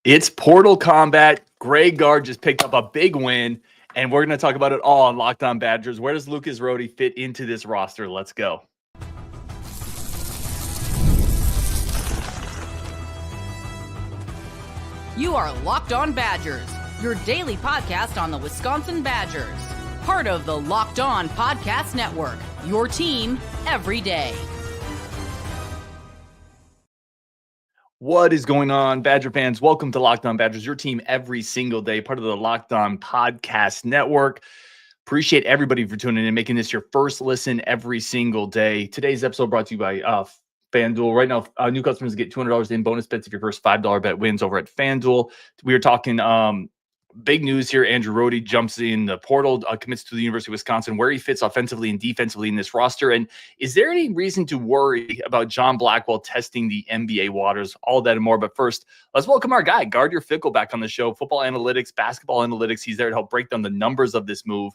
It's Portal Combat. Gard just picked up a big win, and we're going to talk about it all on Locked On Badgers. Where does Lucas Rohde fit into this roster? Let's go. You are Locked On Badgers, your daily podcast on the Wisconsin Badgers. Part of the Locked On Podcast Network, your team every day. What is going on, Badger fans? Welcome to Locked On Badgers, your team every single day, part of the Locked On Podcast Network. Appreciate everybody for tuning in, making this your first listen every single day. Today's episode brought to you by FanDuel. Right now, new customers get $200 in bonus bets if your first $5 bet wins over at FanDuel. We were talking big news here. Andrew Rohde jumps in the portal, commits to the University of Wisconsin, where he fits offensively and defensively in this roster. And is there any reason to worry about John Blackwell testing the NBA waters? All that and more. But first, let's welcome our guy, Gard Fickle, back on the show. Football analytics, basketball analytics. He's there to help break down the numbers of this move.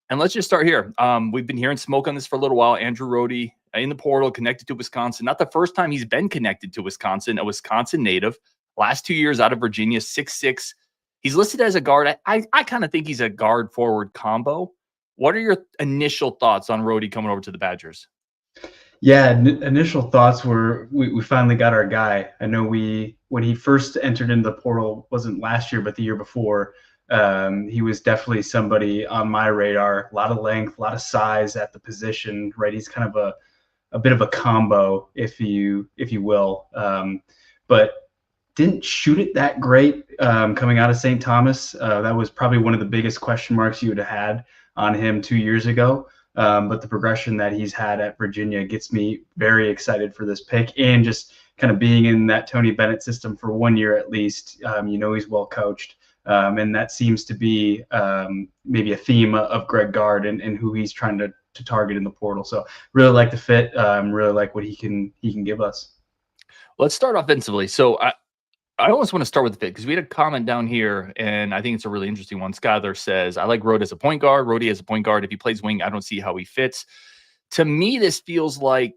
And let's just start here. We've been hearing smoke on this for a little while. Andrew Rohde in the portal, connected to Wisconsin. Not the first time he's been connected to Wisconsin, a Wisconsin native. Last 2 years out of Virginia, 6'6". He's listed as a guard. I kind of think he's a guard-forward combo. What are your initial thoughts on Rohde coming over to the Badgers? Yeah, initial thoughts were we finally got our guy. I know when he first entered into the portal, wasn't last year, but the year before, he was definitely somebody on my radar. A lot of length, a lot of size at the position, right? He's kind of a bit of a combo, if you will. But didn't shoot it that great coming out of St. Thomas. That was probably one of the biggest question marks you would have had on him 2 years ago. But the progression that he's had at Virginia gets me very excited for this pick, and just kind of being in that Tony Bennett system for 1 year at least. He's well coached. And that seems to be maybe a theme of Gard and who he's trying to target in the portal. So really like the fit, really like what he can give us. Let's start offensively. So I always want to start with the fit because we had a comment down here, and I think it's a really interesting one. Skyler says, I like Rohde as a point guard. Rohde as a point guard. If he plays wing, I don't see how he fits. To me, this feels like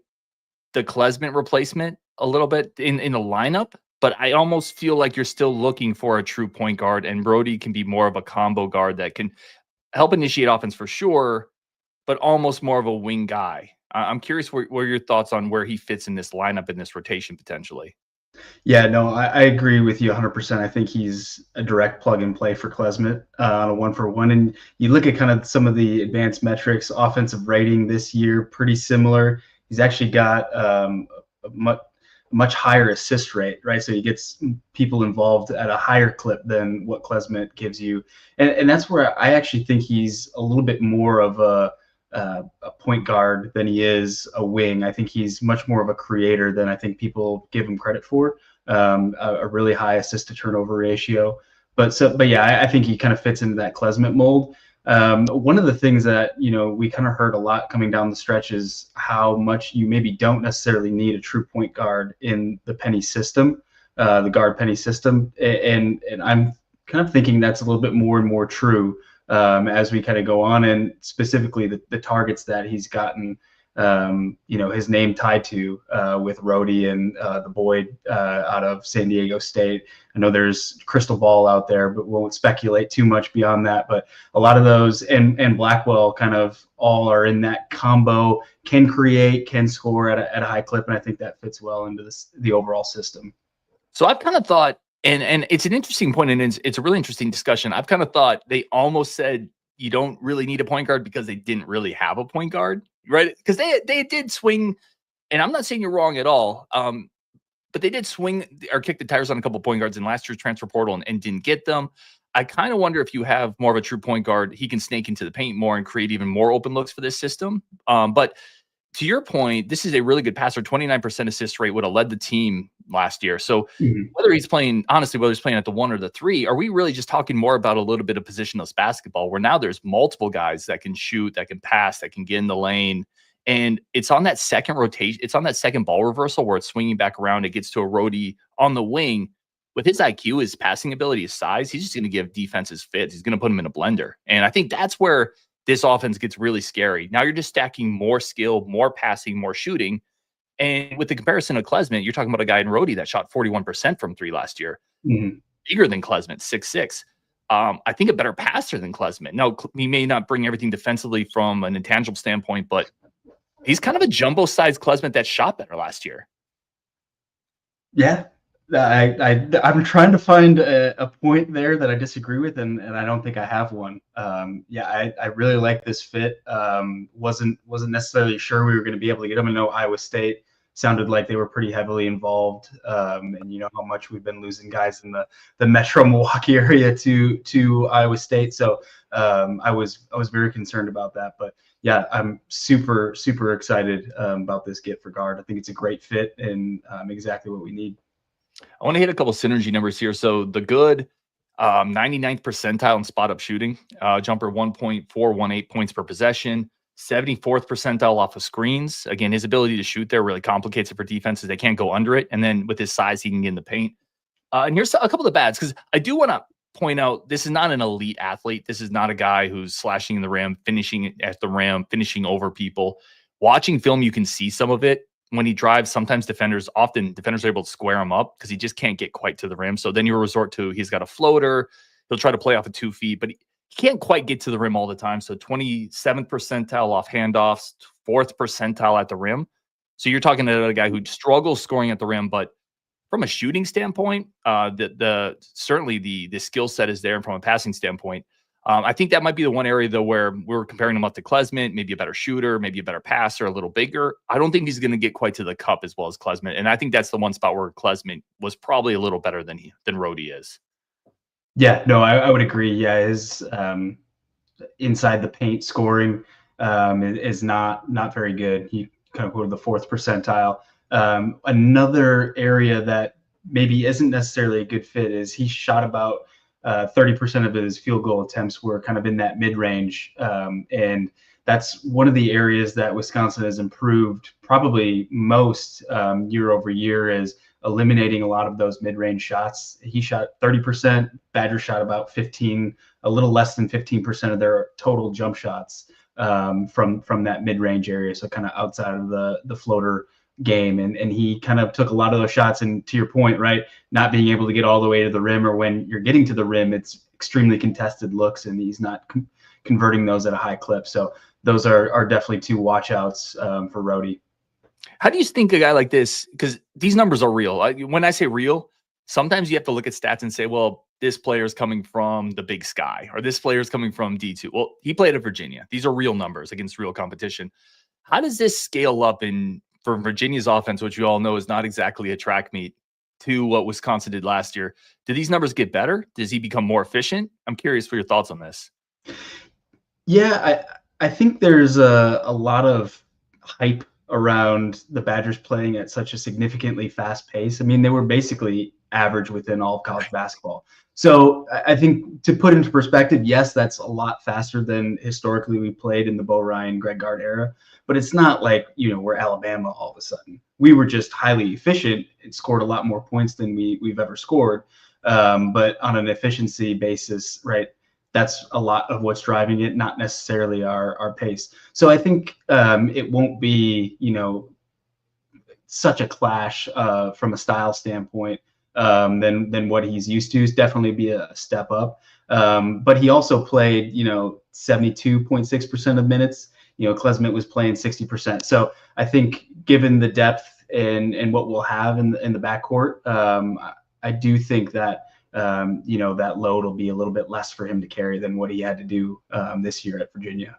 the Klesmit replacement a little bit in the lineup, but I almost feel like you're still looking for a true point guard, and Rohde can be more of a combo guard that can help initiate offense for sure, but almost more of a wing guy. I'm curious what are your thoughts on where he fits in this lineup, in this rotation potentially. Yeah, no, I agree with you 100%. I think he's a direct plug and play for Klesmit on a 1-for-1. And you look at kind of some of the advanced metrics, offensive rating this year, pretty similar. He's actually got a much higher assist rate, right? So he gets people involved at a higher clip than what Klesmit gives you. And that's where I actually think he's a little bit more of a point guard than he is a wing. I think he's much more of a creator than I think people give him credit for. A really high assist to turnover ratio. But yeah, I think he kind of fits into that Klesmit mold. One of the things that, we kind of heard a lot coming down the stretch is how much you maybe don't necessarily need a true point guard in the Penny system, the Gard Penny system. And I'm kind of thinking that's a little bit more and more true as we kind of go on, and specifically the targets that he's gotten, his name tied to with Rohde and the Boyd out of San Diego State. I know there's crystal ball out there, but won't speculate too much beyond that. But a lot of those and Blackwell kind of all are in that combo, can create, can score at a high clip, and I think that fits well into the overall system. So I've kind of thought, and it's an interesting point, and it's a really interesting discussion. I've kind of thought they almost said you don't really need a point guard because they didn't really have a point guard, right? Because they did swing, and I'm not saying you're wrong at all, but they did swing or kick the tires on a couple of point guards in last year's transfer portal and didn't get them. I kind of wonder if you have more of a true point guard, he can snake into the paint more and create even more open looks for this system. But to your point, this is a really good passer. 29% assist rate would have led the team last year. So whether he's playing at the 1 or the 3, are we really just talking more about a little bit of positionless basketball where now there's multiple guys that can shoot, that can pass, that can get in the lane? And it's on that second rotation. It's on that second ball reversal where it's swinging back around. It gets to a Rohde on the wing. With his IQ, his passing ability, his size, he's just going to give defenses fits. He's going to put them in a blender. And I think that's where this offense gets really scary. Now you're just stacking more skill, more passing, more shooting. And with the comparison of Klesmit, you're talking about a guy in Rohde that shot 41% from 3 last year. bigger than Klesmit, 6'6". I think a better passer than Klesmit. Now, he may not bring everything defensively from an intangible standpoint, but he's kind of a jumbo-sized Klesmit that shot better last year. Yeah, I'm trying to find a point there that I disagree with, and I don't think I have one. Yeah, I really like this fit. Wasn't necessarily sure we were going to be able to get him. I know Iowa State sounded like they were pretty heavily involved, and you know how much we've been losing guys in the Metro Milwaukee area to Iowa State. So I was very concerned about that, but yeah, I'm super excited about this get for Gard. I think it's a great fit and exactly what we need. I want to hit a couple synergy numbers here. So the good 99th percentile in spot up shooting, jumper 1.418 points per possession, 74th percentile off of screens. Again, his ability to shoot there really complicates it for defenses. They can't go under it. And then with his size, he can get in the paint. And here's a couple of the bads, because I do want to point out, this is not an elite athlete. This is not a guy who's slashing in the rim, finishing at the rim, finishing over people. Watching film, you can see some of it. When he drives, sometimes defenders are able to square him up because he just can't get quite to the rim. So then you resort to, he's got a floater. He'll try to play off of 2 feet, but he can't quite get to the rim all the time. So 27th percentile off handoffs, 4th percentile at the rim. So you're talking to a guy who struggles scoring at the rim, but from a shooting standpoint, certainly the skill set is there. And from a passing standpoint, I think that might be the one area, though, where we're comparing him up to Klesmit, maybe a better shooter, maybe a better passer, a little bigger. I don't think he's going to get quite to the cup as well as Klesmit. And I think that's the one spot where Klesmit was probably a little better than Rohde is. Yeah, no, I would agree. Yeah, his inside the paint scoring is not very good. He kind of go to the 4th percentile. Another area that maybe isn't necessarily a good fit is he shot about 30% of his field goal attempts were kind of in that mid-range. And that's one of the areas that Wisconsin has improved probably most year over year, is eliminating a lot of those mid-range shots. He shot 30%. Badgers shot about 15, a little less than 15% of their total jump shots from that mid-range area. So kind of outside of the floater game, and he kind of took a lot of those shots. And to your point, right, not being able to get all the way to the rim, or when you're getting to the rim, it's extremely contested looks, and he's not converting those at a high clip. So those are definitely 2 watchouts for Rohde. How do you think a guy like this, because these numbers are real. When I say real, sometimes you have to look at stats and say, well, this player is coming from the Big Sky, or this player is coming from D2. Well, he played at Virginia. These are real numbers against real competition. How does this scale up from Virginia's offense, which you all know is not exactly a track meet, to what Wisconsin did last year? Do these numbers get better? Does he become more efficient? I'm curious for your thoughts on this. Yeah, I think there's a lot of hype around the Badgers playing at such a significantly fast pace. I mean, they were basically average within all of college basketball. So I think, to put into perspective, yes, that's a lot faster than historically we played in the Bo Ryan, Greg Gard era. But it's not like, we're Alabama all of a sudden. We were just highly efficient and scored a lot more points than we've ever scored. But on an efficiency basis, right, that's a lot of what's driving it, not necessarily our pace. So I think it won't be, such a clash from a style standpoint than what he's used to. Is definitely be a step up. But he also played, 72.6% of minutes. Klesmit was playing 60%. So I think, given the depth and what we'll have in the backcourt, I do think that that load will be a little bit less for him to carry than what he had to do this year at Virginia.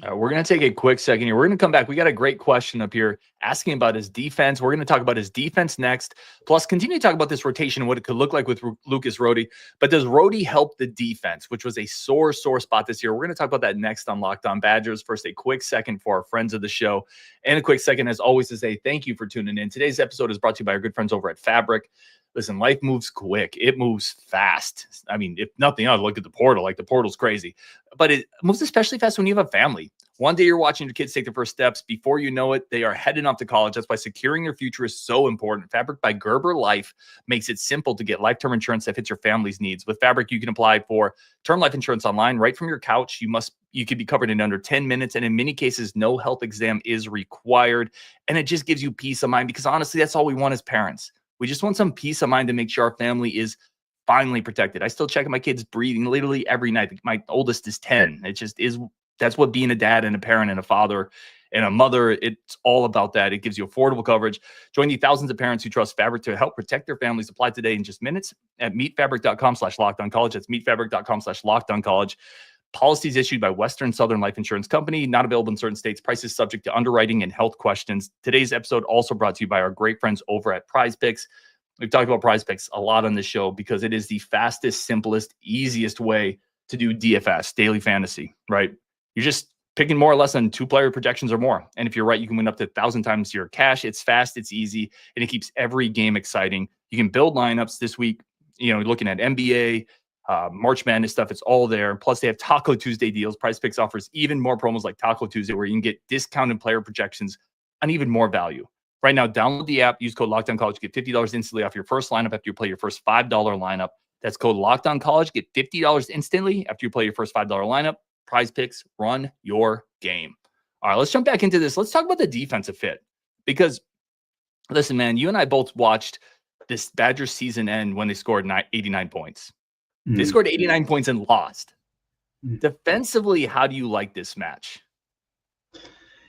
We're going to take a quick second here. We're going to come back. We got a great question up here asking about his defense. We're going to talk about his defense next, plus continue to talk about this rotation and what it could look like with Lucas Rohde. But does Rohde help the defense, which was a sore spot this year? We're going to talk about that next on Locked On Badgers. First, a quick second for our friends of the show, and a quick second, as always, to say thank you for tuning in. Today's episode is brought to you by our good friends over at Fabric. Listen, life moves quick. It moves fast. I mean, if nothing else, look at the portal. Like, the portal's crazy. But it moves especially fast when you have a family. One day you're watching your kids take their first steps. Before you know it, they are heading off to college. That's why securing your future is so important. Fabric by Gerber Life makes it simple to get life-term insurance that fits your family's needs. With Fabric, you can apply for term life insurance online right from your couch. You could be covered in under 10 minutes. And in many cases, no health exam is required. And it just gives you peace of mind, because honestly, that's all we want as parents. We just want some peace of mind to make sure our family is finally protected. I still check my kids' breathing literally every night. My oldest is 10. It just is. That's what being a dad and a parent and a father and a mother, it's all about that. It gives you affordable coverage. Join the thousands of parents who trust Fabric to help protect their families. Apply today in just minutes at meetfabric.com/lockedoncollege. That's meetfabric.com/lockedoncollege. Policies issued by Western Southern Life Insurance Company, not available in certain states. Prices subject to underwriting and health questions. Today's episode also brought to you by our great friends over at Prize Picks. We've talked about Prize Picks a lot on this show because it is the fastest, simplest, easiest way to do DFS, daily fantasy, right? You're just picking more or less on 2-player projections or more. And if you're right, you can win up to 1,000 times your cash. It's fast, it's easy, and it keeps every game exciting. You can build lineups this week, looking at NBA, March Madness stuff. It's all there. Plus, they have Taco Tuesday deals. Prize Picks offers even more promos like Taco Tuesday, where you can get discounted player projections on even more value. Right now, download the app, use code LOCKEDONCollege, get $50 instantly off your first lineup after you play your first $5 lineup. That's code LOCKEDONCollege, get $50 instantly after you play your first $5 lineup. Prize Picks, run your game. All right, let's jump back into this. Let's talk about the defensive fit. Because, listen, man, you and I both watched this Badgers season end when they scored 89 points. They scored 89 points and lost. Defensively, how do you like this match?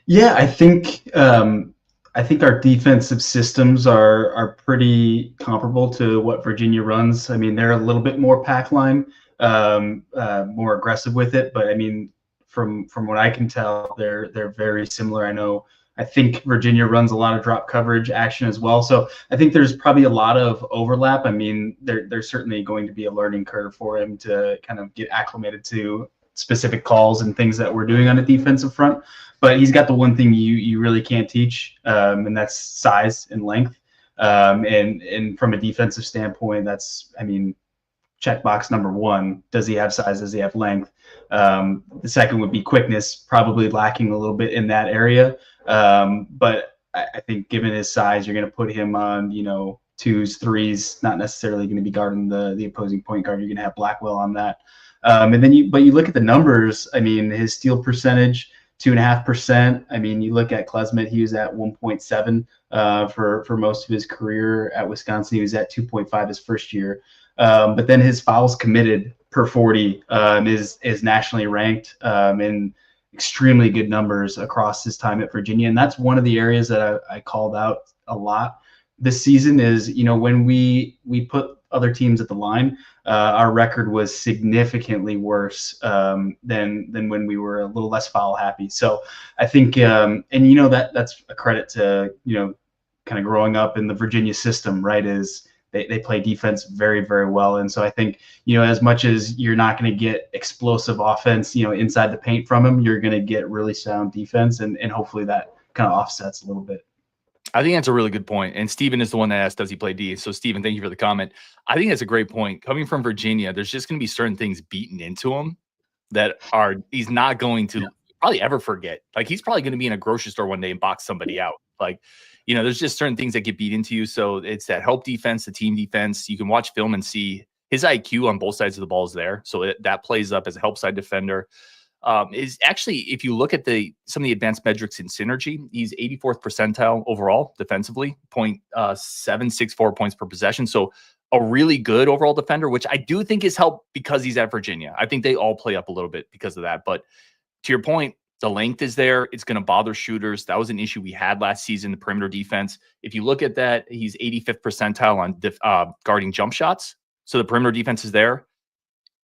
Yeah, I think our defensive systems are pretty comparable to what Virginia runs. I mean, they're a little bit more pack line, more aggressive with it, but I mean, from what I can tell, they're very similar. I think Virginia runs a lot of drop coverage action as well. So I think there's probably a lot of overlap. I mean, there's certainly going to be a learning curve for him to kind of get acclimated to specific calls and things that we're doing on a defensive front. But he's got the one thing you really can't teach, and that's size and length. And from a defensive standpoint, checkbox number one: does he have size? Does he have length? The second would be quickness, probably lacking a little bit in that area. But I think given his size, you're going to put him on, 2s, 3s, not necessarily going to be guarding the opposing point guard. You're going to have Blackwell on that. And then you look at the numbers. I mean, his steal percentage, 2.5%. I mean, you look at Klesmit, he was at 1.7 for most of his career at Wisconsin. He was at 2.5 his first year. But then his fouls committed per 40 is nationally ranked, and extremely good numbers across his time at Virginia. And that's one of the areas that I called out a lot this season is, when we put other teams at the line, our record was significantly worse than when we were a little less foul happy. So I think, that's a credit to, kind of growing up in the Virginia system, right, is they play defense very, very well. And so I think, as much as you're not going to get explosive offense, inside the paint from him, you're going to get really sound defense. And hopefully that kind of offsets a little bit. I think that's a really good point. And Steven is the one that asked, does he play D? So Steven, thank you for the comment. I think that's a great point. Coming from Virginia, there's just going to be certain things beaten into him that he's not going to probably ever forget. Like, he's probably going to be in a grocery store one day and box somebody out. Like, there's just certain things that get beat into you. So it's that help defense, the team defense. You can watch film and see his IQ on both sides of the ball is there. So that plays up as a help side defender. Is actually, if you look at some of the advanced metrics in synergy, he's 84th percentile overall defensively, 0.764 points per possession. So a really good overall defender, which I do think is helped because he's at Virginia. I think they all play up a little bit because of that. But to your point, the length is there. It's going to bother shooters. That was an issue we had last season, the perimeter defense. If you look at that, he's 85th percentile on guarding jump shots. So the perimeter defense is there.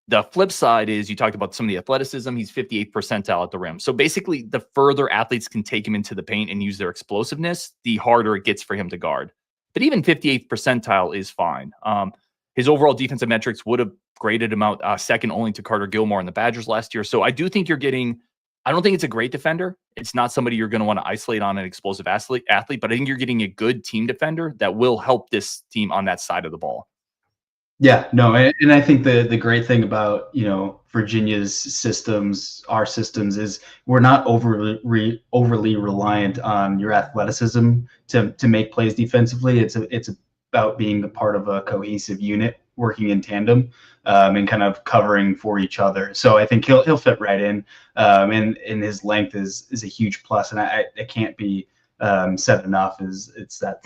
The flip side is you talked about some of the athleticism. He's 58th percentile at the rim. So basically, the further athletes can take him into the paint and use their explosiveness, the harder it gets for him to guard. But even 58th percentile is fine. His overall defensive metrics would have graded him out second only to Carter Gilmore in the Badgers last year. So I do think you're getting, I don't think it's a great defender. It's not somebody you're going to want to isolate on an explosive athlete, but I think you're getting a good team defender that will help this team on that side of the ball. Yeah, no, and I think the great thing about, Virginia's systems, our systems, is we're not overly reliant on your athleticism to make plays defensively. It's about being a part of a cohesive unit, working in tandem, and kind of covering for each other. So I think he'll fit right in, and his length is a huge plus, and it can't be said enough. It's that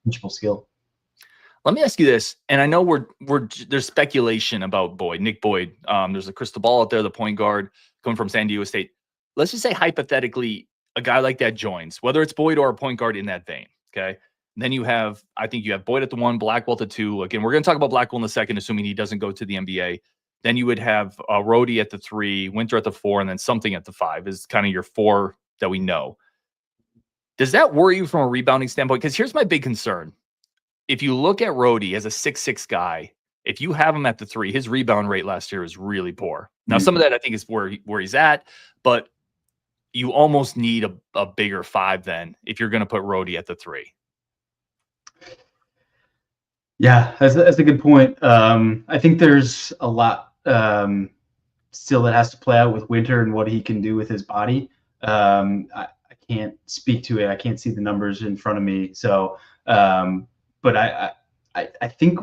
teachable skill. Let me ask you this, and I know there's speculation about Nick Boyd. There's a crystal ball out there, the point guard coming from San Diego State. Let's just say hypothetically, a guy like that joins, whether it's Boyd or a point guard in that vein. Okay, and then I think you have Boyd at the 1, Blackwell at the 2. Again, we're going to talk about Blackwell in a second, assuming he doesn't go to the NBA. Then you would have Rohde at the 3, Winter at the 4, and then something at the 5 is kind of your 4 that we know. Does that worry you from a rebounding standpoint? Because here's my big concern. If you look at Rohde as a 6'6" guy, if you have him at the 3, his rebound rate last year was really poor. Now, some of that I think is where he's at, but you almost need a bigger 5 then if you're going to put Rohde at the 3. Yeah, that's a good point. I think there's a lot still that has to play out with Winter and what he can do with his body. I can't speak to it. I can't see the numbers in front of me. So, but I think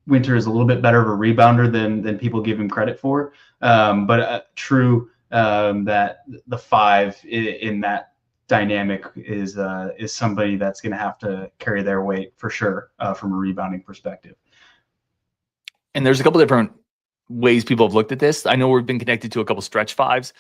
Winter is a little bit better of a rebounder than people give him credit for. But true that the 5 in that dynamic is somebody that's going to have to carry their weight for sure from a rebounding perspective. And there's a couple different ways people have looked at this. I know we've been connected to a couple stretch 5s.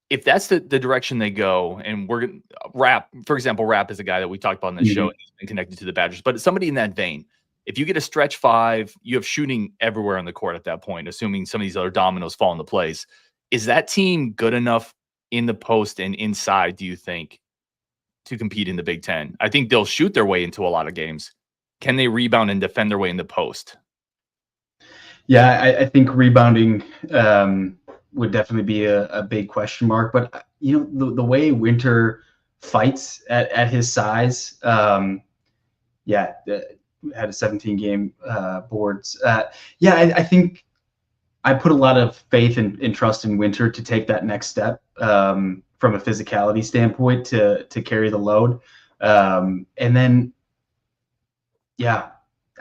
If that's the direction they go, and we're going to Rap, for example, Rap is a guy that we talked about on this show and he's been connected to the Badgers, but somebody in that vein, if you get a stretch 5, you have shooting everywhere on the court at that point, assuming some of these other dominoes fall into place. Is that team good enough in the post and inside, do you think, to compete in the Big Ten? I think they'll shoot their way into a lot of games. Can they rebound and defend their way in the post? Yeah, I think rebounding would definitely be a big question mark. But, the way Winter fights at his size, had a 17-game boards. I think I put a lot of faith and trust in Winter to take that next step from a physicality standpoint to carry the load. And then,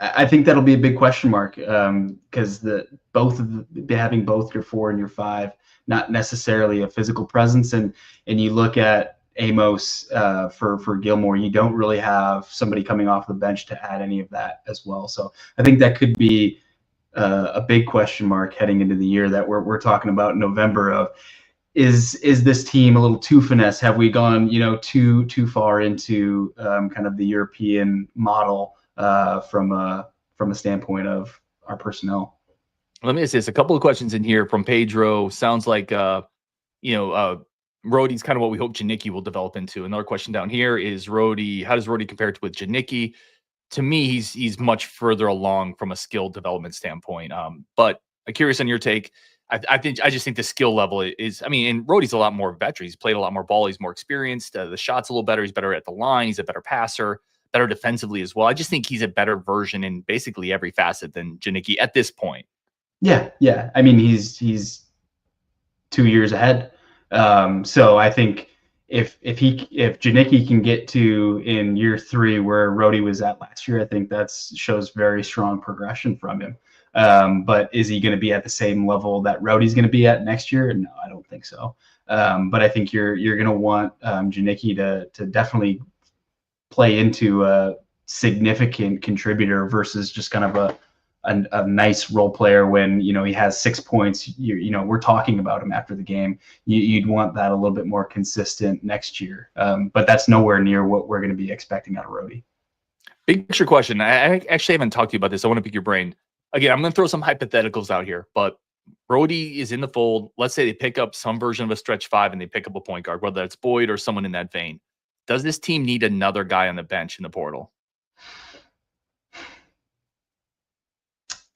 I think that'll be a big question mark because having both your 4 and your 5, not necessarily a physical presence. And you look at Amos for Gilmore, you don't really have somebody coming off the bench to add any of that as well. So I think that could be a big question mark heading into the year that we're talking about in November of, is this team a little too finesse? Have we gone, too far into kind of the European model from a standpoint of our personnel? Let me ask this. A couple of questions in here from Pedro. Sounds like, Rohde's kind of what we hope Janicki will develop into. Another question down here is Rohde. How does Rohde compare with Janicki? To me, he's much further along from a skill development standpoint. But I'm curious on your take. I just think the skill level is, and Rohde's a lot more veteran. He's played a lot more ball. He's more experienced. The shot's a little better. He's better at the line. He's a better passer, better defensively as well. I just think he's a better version in basically every facet than Janicki at this point. Yeah. He's 2 years ahead. So I think if Janicki can get to in year 3 where Rohde was at last year, I think that shows very strong progression from him. But is he going to be at the same level that Rohde's going to be at next year? No, I don't think so. But I think you're going to want Janicki to definitely play into a significant contributor versus just kind of a nice role player when he has 6 points. We're talking about him after the game. You'd want that a little bit more consistent next year, but that's nowhere near what we're going to be expecting out of Rohde. Big picture question. I actually haven't talked to you about this. I want to pick your brain. Again, I'm going to throw some hypotheticals out here, but Rohde is in the fold. Let's say they pick up some version of a stretch 5 and they pick up a point guard, whether it's Boyd or someone in that vein. Does this team need another guy on the bench in the portal?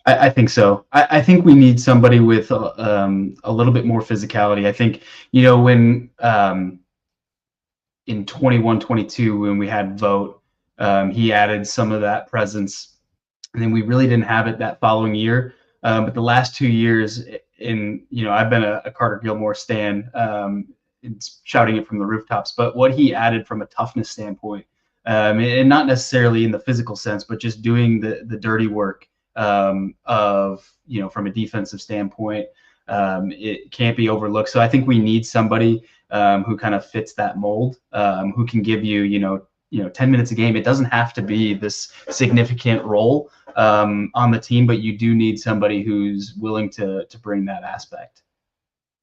I think so. I think we need somebody with a little bit more physicality. I think, when in 21-22, when we had Vogt, he added some of that presence. And then we really didn't have it that following year. But the last 2 years I've been a Carter Gilmore stan, shouting it from the rooftops, but what he added from a toughness standpoint, and not necessarily in the physical sense, but just doing the dirty work from a defensive standpoint, it can't be overlooked. So I think we need somebody who kind of fits that mold, who can give you, 10 minutes a game. It doesn't have to be this significant role on the team, but you do need somebody who's willing to bring that aspect.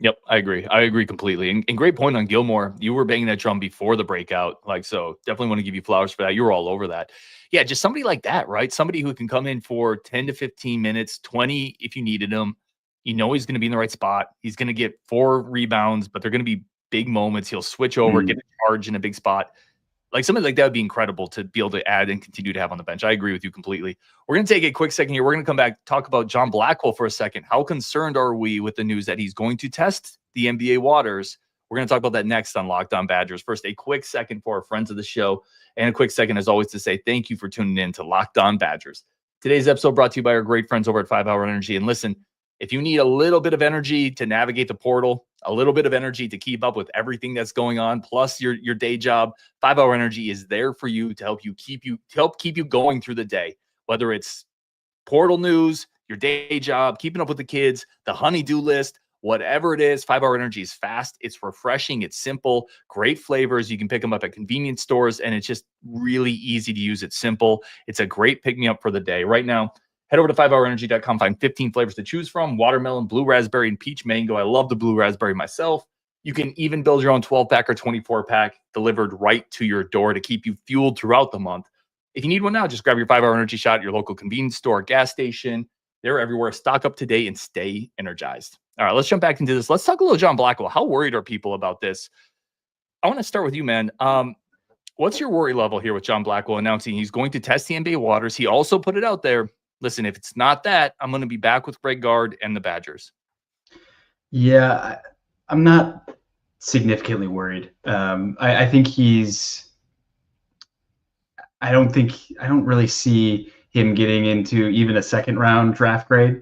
Yep, I agree. I agree completely. And great point on Gilmore. You were banging that drum before the breakout. So definitely want to give you flowers for that. You were all over that. Yeah, just somebody like that, right? Somebody who can come in for 10 to 15 minutes, 20 if you needed him. He's going to be in the right spot. He's going to get 4 rebounds, but they're going to be big moments. He'll switch over, get a charge in a big spot. Like something like that would be incredible to be able to add and continue to have on the bench. I agree with you completely. We're going to take a quick second here. We're going to come back, talk about John Blackwell for a second. How concerned are we with the news that he's going to test the NBA waters? We're going to talk about that next on Locked On Badgers. First, a quick second for our friends of the show, and a quick second, as always, to say thank you for tuning in to Locked On Badgers. Today's episode brought to you by our great friends over at 5 Hour Energy. And listen, if you need a little bit of energy to navigate the portal, a little bit of energy to keep up with everything that's going on, plus your day job, 5 Hour Energy is there for you to help keep you going through the day. Whether it's portal news, your day job, keeping up with the kids, the honey-do list, whatever it is, 5 Hour Energy is fast. It's refreshing. It's simple. Great flavors. You can pick them up at convenience stores, and it's just really easy to use. It's simple. It's a great pick-me-up for the day. Right now, head over to 5hourenergy.com, find 15 flavors to choose from: watermelon, blue raspberry, and peach mango. I love the blue raspberry myself. You can even build your own 12-pack or 24-pack delivered right to your door to keep you fueled throughout the month. If you need one now, just grab your 5 Hour Energy shot at your local convenience store, gas station. They're everywhere. Stock up today and stay energized. All right, let's jump back into this. Let's talk a little John Blackwell. How worried are people about this? I want to start with you, man. What's your worry level here with John Blackwell announcing he's going to test the NBA waters? He also put it out there. Listen, if it's not that, I'm going to be back with Gard and the Badgers. Yeah, I'm not significantly worried. I think I don't really see him getting into even a second round draft grade.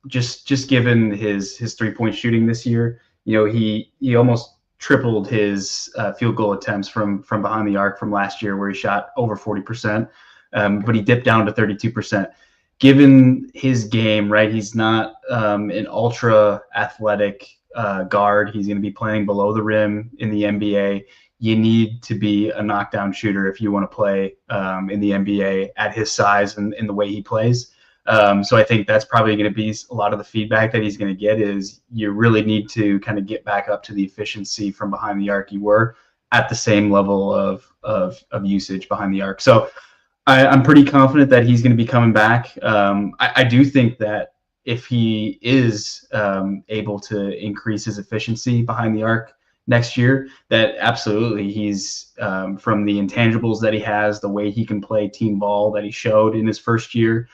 Just given his 3-point shooting this year, he almost tripled his field goal attempts from behind the arc from last year, where he shot over 40%. But he dipped down to 32%. Given his game, right, he's not an ultra athletic guard. He's going to be playing below the rim in the NBA. You need to be a knockdown shooter if you want to play in the NBA at his size and in the way he plays. So I think that's probably going to be a lot of the feedback that he's going to get is you really need to kind of get back up to the efficiency from behind the arc you were at the same level of usage behind the arc. So I'm pretty confident that he's going to be coming back. I do think that if he is able to increase his efficiency behind the arc next year, that absolutely he's from the intangibles that he has, the way he can play team ball that he showed in his first year,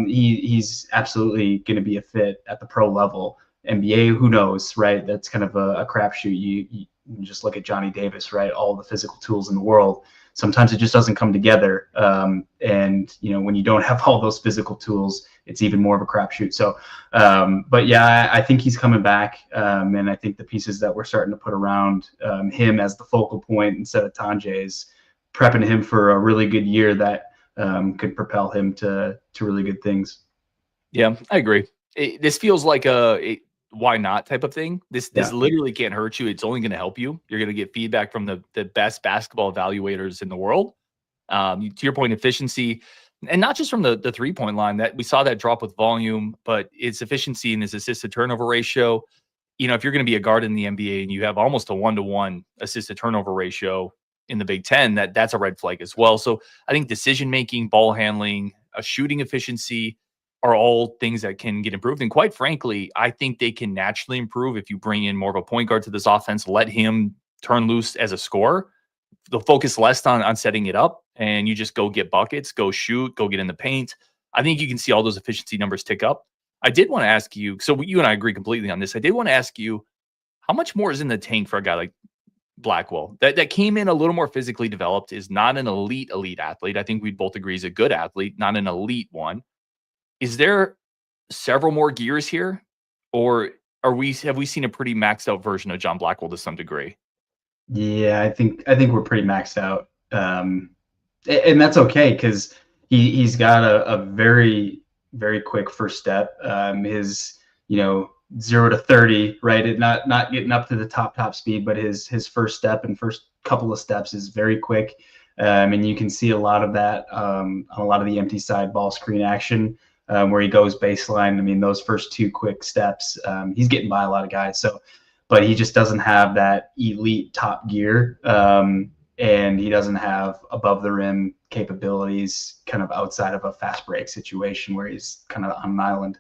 he's absolutely going to be a fit at the pro level. NBA, who knows, right? That's kind of a crapshoot. You just look at Johnny Davis, right? All the physical tools in the world. Sometimes it just doesn't come together. And, when you don't have all those physical tools, it's even more of a crapshoot. So, but yeah, I think he's coming back. And I think the pieces that we're starting to put around him as the focal point instead of Tanjay is prepping him for a really good year that could propel him to really good things. Yeah, I agree. This feels like a why not type of thing. This literally can't hurt you. It's only going to help you. You're going to get feedback from the best basketball evaluators in the world. To your point, efficiency, and not just from the 3-point line, that we saw that drop with volume, but its efficiency and his assist to turnover ratio. If you're going to be a guard in the NBA and you have almost a 1-to-1 assist to turnover ratio in the Big Ten, that's a red flag as well. So I think decision making, ball handling, shooting efficiency are all things that can get improved. And quite frankly, I think they can naturally improve if you bring in more of a point guard to this offense, let him turn loose as a scorer. They'll focus less on setting it up, and you just go get buckets, go shoot, go get in the paint. I think you can see all those efficiency numbers tick up. I did want to ask you, so you and I agree completely on this. I did want to ask you, how much more is in the tank for a guy like Blackwell that came in a little more physically developed, is not an elite athlete. I think we'd both agree he's a good athlete, not an elite one. Is there several more gears here, or have we seen a pretty maxed out version of John Blackwell to some degree? Yeah, I think we're pretty maxed out, and that's okay because he's got a very, very quick first step. His 0 to 30, right? Not getting up to the top speed, but his first step and first couple of steps is very quick. And you can see a lot of that on a lot of the empty side ball screen action where he goes baseline. I mean, those first 2 quick steps, he's getting by a lot of guys. So, but he just doesn't have that elite top gear, and he doesn't have above the rim capabilities kind of outside of a fast break situation where he's kind of on an island.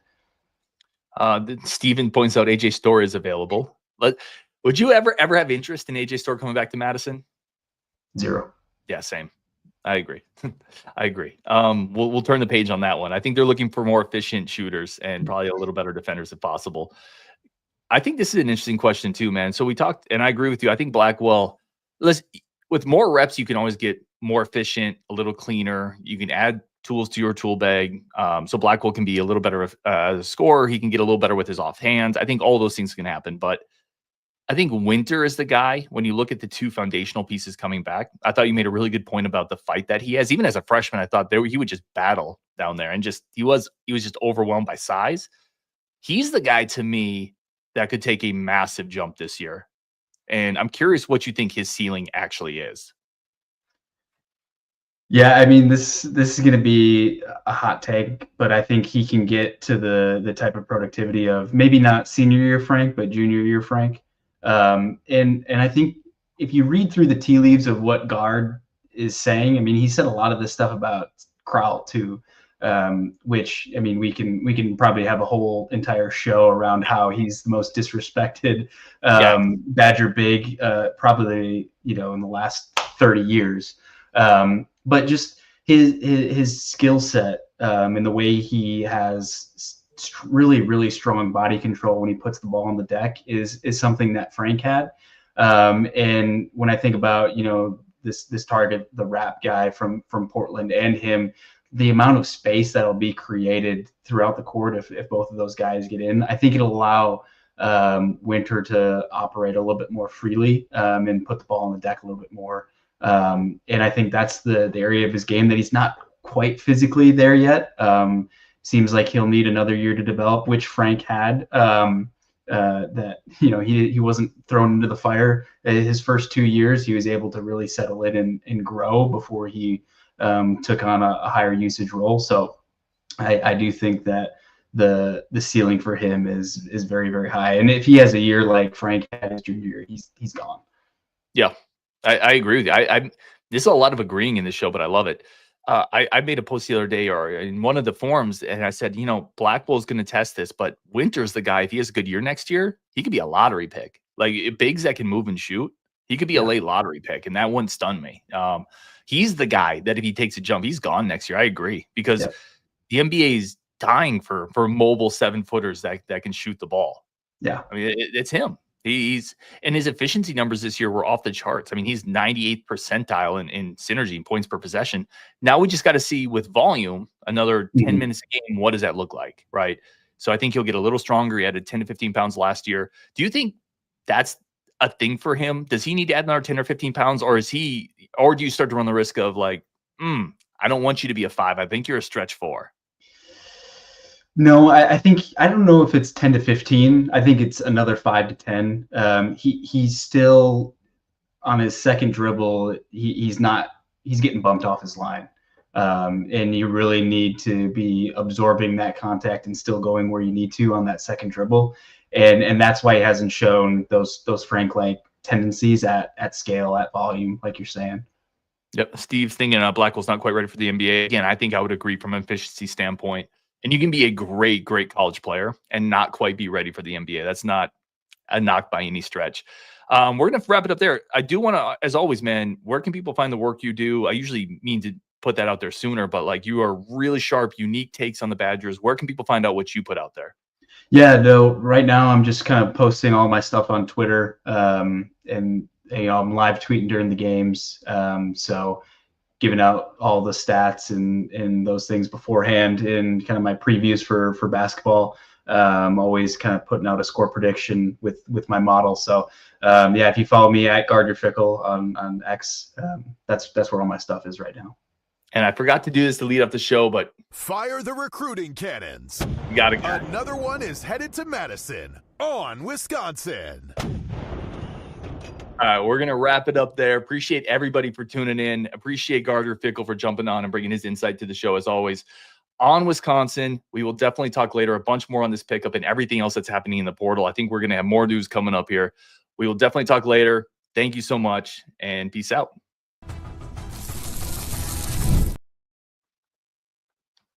Steven points out AJ Storr is available. Would you ever have interest in AJ Storr coming back to Madison? 0. Yeah, same. I agree. I agree. We'll turn the page on that one. I think they're looking for more efficient shooters and probably a little better defenders if possible. I think this is an interesting question too, man. So we talked, and I agree with you. I think Blackwell, with more reps, you can always get more efficient, a little cleaner. You can add tools to your tool bag. So Blackwell can be a little better as a scorer. He can get a little better with his offhands. I think all those things can happen. But I think Winter is the guy. When you look at the 2 foundational pieces coming back, I thought you made a really good point about the fight that he has. Even as a freshman, I thought he would just battle down there, and he was just overwhelmed by size. He's the guy to me that could take a massive jump this year. And I'm curious what you think his ceiling actually is. Yeah, I mean, this is going to be a hot take, but I think he can get to the type of productivity of maybe not senior year Frank, but junior year Frank. And I think if you read through the tea leaves of what Gard is saying, I mean, he said a lot of this stuff about Crowell too, which, I mean, we can probably have a whole entire show around how he's the most disrespected Badger big probably, in the last 30 years. But just his skill set and the way he has really, really strong body control when he puts the ball on the deck is something that Frank had. And when I think about, this target, the rap guy from Portland, and him, the amount of space that'll be created throughout the court if both of those guys get in, I think it'll allow Winter to operate a little bit more freely and put the ball on the deck a little bit more. And I think that's the area of his game that he's not quite physically there yet. Seems like he'll need another year to develop, which Frank had. That he wasn't thrown into the fire his first 2 years. He was able to really settle in and grow before he took on a higher usage role. So I do think that the ceiling for him is very, very high. And if he has a year like Frank had his junior year, he's gone. Yeah, I agree with you. There's a lot of agreeing in this show, but I love it. I made a post the other day or in one of the forums, and I said, Blackwell's going to test this, but Winter's the guy. If he has a good year next year, he could be a lottery pick. Like bigs that can move and shoot, he could be a late lottery pick, and that wouldn't stun me. He's the guy that if he takes a jump, he's gone next year. I agree, because the NBA is dying for mobile 7-footers that can shoot the ball. Yeah, I mean, it's him. And his efficiency numbers this year were off the charts. I mean, he's 98th percentile in synergy and points per possession. Now we just got to see with volume, another 10 minutes a game, what does that look like, right? So I think he'll get a little stronger. He added 10 to 15 pounds last year. Do you think that's a thing for him? Does he need to add another 10 or 15 pounds, or do you start to run the risk of like, I don't want you to be a 5. I think you're a stretch 4. No, I think, I don't know if it's 10 to 15. I think it's another 5 to 10. He's still on his second dribble. He's getting bumped off his line. And you really need to be absorbing that contact and still going where you need to on that second dribble. And that's why he hasn't shown those Frank-like tendencies at scale, at volume, like you're saying. Yep. Steve's thinking Blackwell's not quite ready for the NBA. Again, I think I would agree from an efficiency standpoint. And you can be a great, great college player and not quite be ready for the NBA. That's not a knock by any stretch. We're going to wrap it up there. I do want to, as always, man, where can people find the work you do? I usually mean to put that out there sooner, but like you are really sharp, unique takes on the Badgers. Where can people find out what you put out there? Yeah, no, right now I'm just kind of posting all my stuff on Twitter, and I'm live tweeting during the games. So giving out all the stats and those things beforehand, and kind of my previews for basketball. Always kind of putting out a score prediction with my model. So if you follow me at Gard on X, that's where all my stuff is right now. And I forgot to do this to lead up the show, but fire the recruiting cannons. we got a guy. Another one is headed to Madison on Wisconsin. All right, we're going to wrap it up there. Appreciate everybody for tuning in. Appreciate Gardner Fickle for jumping on and bringing his insight to the show as always. On Wisconsin, we will definitely talk later a bunch more on this pickup and everything else that's happening in the portal. I think we're going to have more news coming up here. We will definitely talk later. Thank you so much, and peace out.